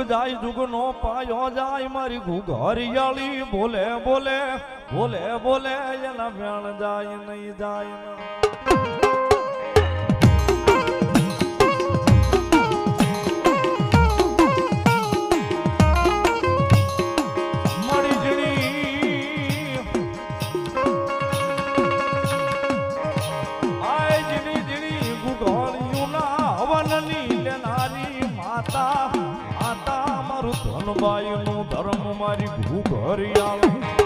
જાય જુગનો પાયો જાય મારી ઘુઘરિયાળી બોલે બોલે બોલે બોલે એના વેણ જાય નહીં જાય ના માતા મારું ધનબાઈ નું ધર્મ મારી ઘુઘરિયાળી